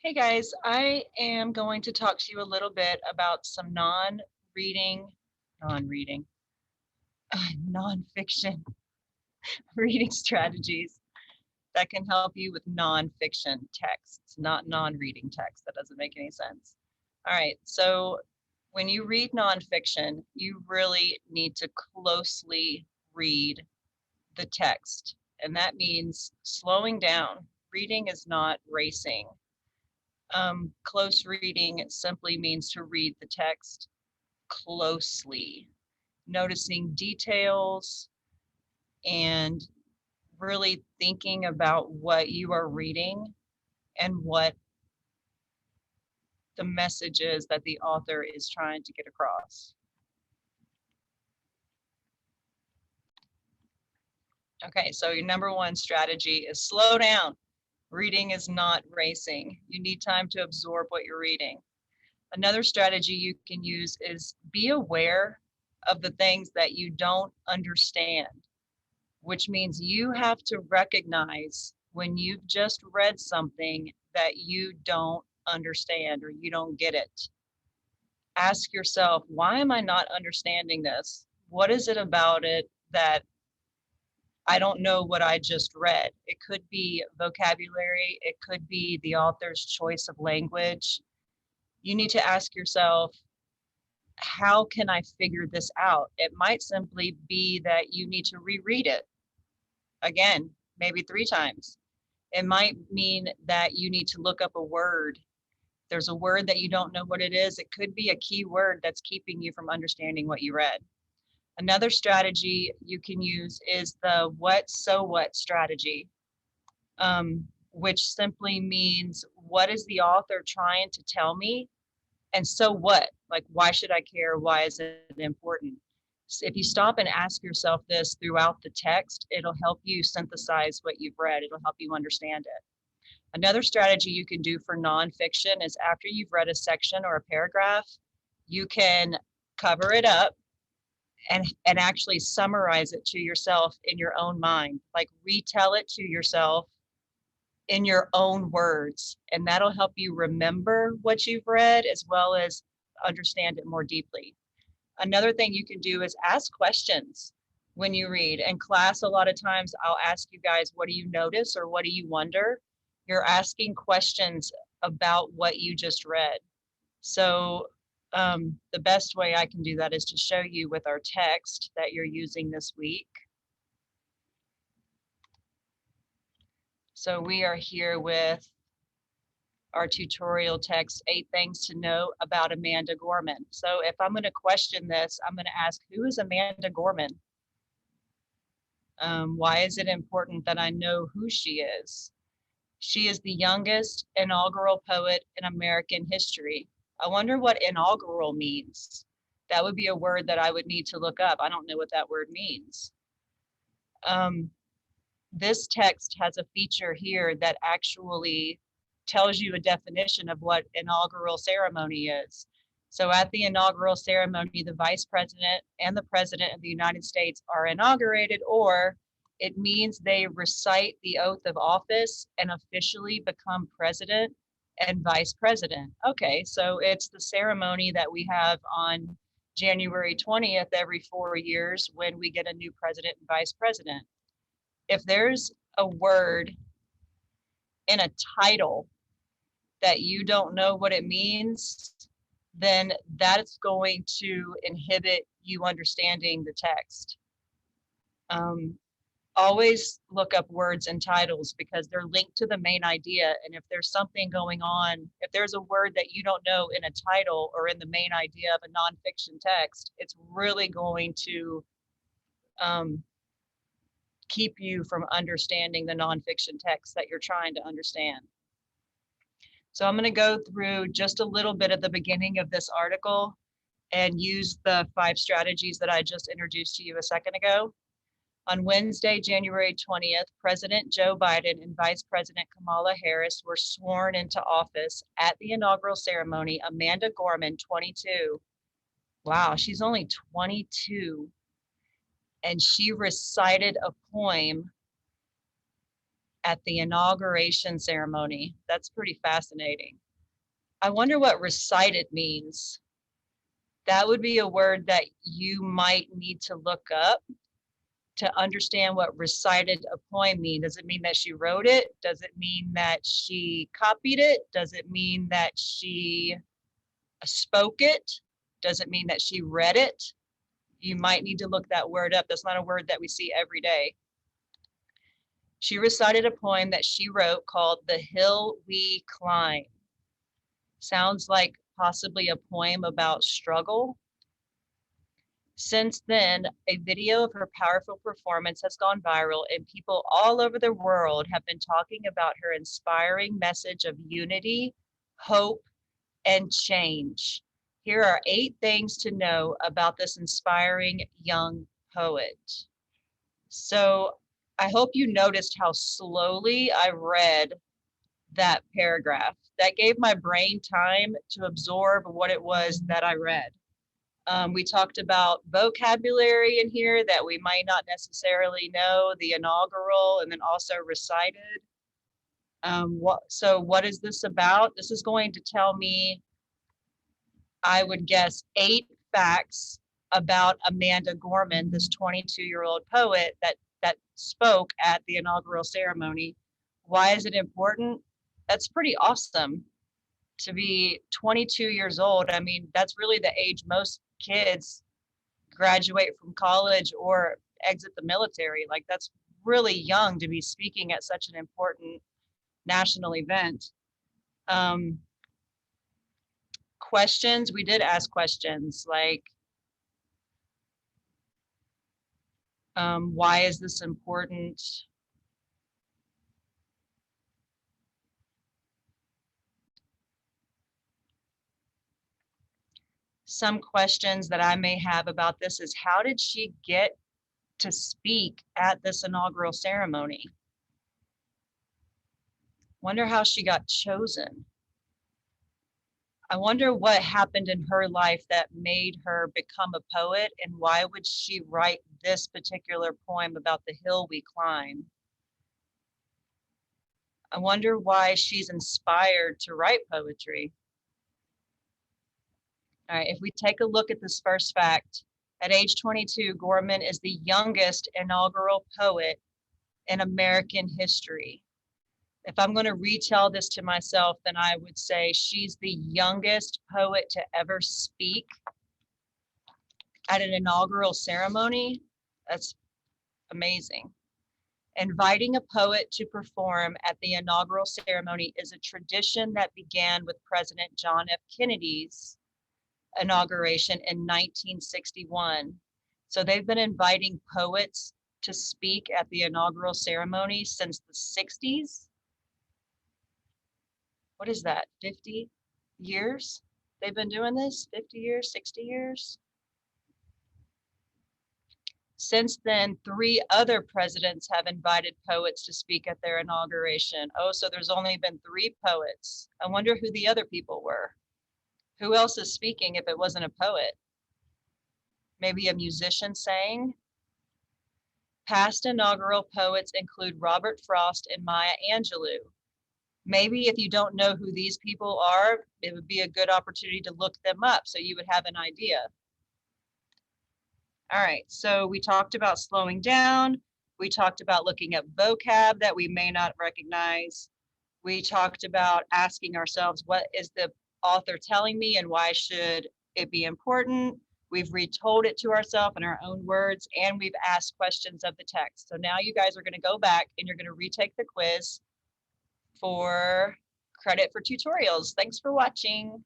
Hey guys, I am going to talk to you a little bit about some non-reading, nonfiction reading strategies that can help you with nonfiction texts, not non-reading text. That doesn't make any sense. All right, so when you read nonfiction, you really need to closely read the text, and that means slowing down. Reading is not racing. Close reading simply means to read the text closely, noticing details and really thinking about what you are reading and what the message is that the author is trying to get across. Okay, so your number one strategy is slow down. Reading is not racing. You need time to absorb what you're reading. Another strategy you can use is be aware of the things that you don't understand, which means you have to recognize when you've just read something that you don't understand or you don't get it. Ask yourself, why am I not understanding this? What is it about it that I don't know what I just read? It could be vocabulary, it could be the author's choice of language. You need to ask yourself, how can I figure this out? It might simply be that you need to reread it again, maybe 3 times. It might mean that you need to look up a word. There's a word that you don't know what it is. It could be a key word that's keeping you from understanding what you read. Another strategy you can use is the what so what strategy, which simply means what is the author trying to tell me? And so what? Like, why should I care? Why is it important? If you stop and ask yourself this throughout the text, it'll help you synthesize what you've read. It'll help you understand it. Another strategy you can do for nonfiction is after you've read a section or a paragraph, you can cover it up and actually summarize it to yourself in your own mind. Like retell it to yourself in your own words, and that'll help you remember what you've read as well as understand it more deeply. Another thing you can do is ask questions when you read. In class, a lot of times I'll ask you guys, what do you notice or what do you wonder? You're asking questions about what you just read. So the best way I can do that is to show you with our text that you're using this week. So we are here with our tutorial text, 8 Things to Know About Amanda Gorman. So if I'm going to question this, I'm going to ask, who is Amanda Gorman? Why is it important that I know who she is? She is the youngest inaugural poet in American history. I wonder what inaugural means. That would be a word that I would need to look up. I don't know what that word means. This text has a feature here that actually tells you a definition of what inaugural ceremony is. So at the inaugural ceremony, the vice president and the president of the United States are inaugurated, or it means they recite the oath of office and officially become president and vice president. Okay, so it's the ceremony that we have on January 20th every 4 years when we get a new president and vice president. If there's a word in a title that you don't know what it means, then that's going to inhibit you understanding the text. Always look up words and titles because they're linked to the main idea. And if there's something going on, if there's a word that you don't know in a title or in the main idea of a nonfiction text, it's really going to keep you from understanding the nonfiction text that you're trying to understand. So I'm going to go through just a little bit at the beginning of this article and use the 5 strategies that I just introduced to you a second ago. On Wednesday, January 20th, President Joe Biden and Vice President Kamala Harris were sworn into office. At the inaugural ceremony, Amanda Gorman, 22. Wow, she's only 22. And she recited a poem at the inauguration ceremony. That's pretty fascinating. I wonder what recited means. That would be a word that you might need to look up to understand what recited a poem means. Does it mean that she wrote it? Does it mean that she copied it? Does it mean that she spoke it? Does it mean that she read it? You might need to look that word up. That's not a word that we see every day. She recited a poem that she wrote called The Hill We Climb. Sounds like possibly a poem about struggle. Since then, a video of her powerful performance has gone viral, and people all over the world have been talking about her inspiring message of unity, hope, and change. Here are 8 things to know about this inspiring young poet. So I hope you noticed how slowly I read that paragraph. That gave my brain time to absorb what it was that I read. We talked about vocabulary in here that we might not necessarily know, the inaugural, and then also recited. So what is this about? This is going to tell me, I would guess, 8 facts about Amanda Gorman, this 22-year-old poet that spoke at the inaugural ceremony. Why is it important? That's pretty awesome to be 22 years old. I mean, that's really the age most kids graduate from college or exit the military. Like, that's really young to be speaking at such an important national event. Questions, we did ask questions like, why is this important? Some questions that I may have about this is, how did she get to speak at this inaugural ceremony? Wonder how she got chosen. I wonder what happened in her life that made her become a poet, and why would she write this particular poem about the hill we climb? I wonder why she's inspired to write poetry. All right, if we take a look at this first fact, at age 22, Gorman is the youngest inaugural poet in American history. If I'm going to retell this to myself, then I would say she's the youngest poet to ever speak at an inaugural ceremony. That's amazing. Inviting a poet to perform at the inaugural ceremony is a tradition that began with President John F. Kennedy's inauguration in 1961. So they've been inviting poets to speak at the inaugural ceremony since the 60s. What is that, 50 years? They've been doing this, 50 years, 60 years? Since then, 3 other presidents have invited poets to speak at their inauguration. Oh, so there's only been 3 poets. I wonder who the other people were. Who else is speaking if it wasn't a poet? Maybe a musician sang? Past inaugural poets include Robert Frost and Maya Angelou. Maybe if you don't know who these people are, it would be a good opportunity to look them up so you would have an idea. All right, so we talked about slowing down. We talked about looking at vocab that we may not recognize. We talked about asking ourselves, what is the author telling me and why should it be important? We've retold it to ourselves in our own words, and we've asked questions of the text. So now you guys are going to go back and you're going to retake the quiz for credit for tutorials. Thanks for watching.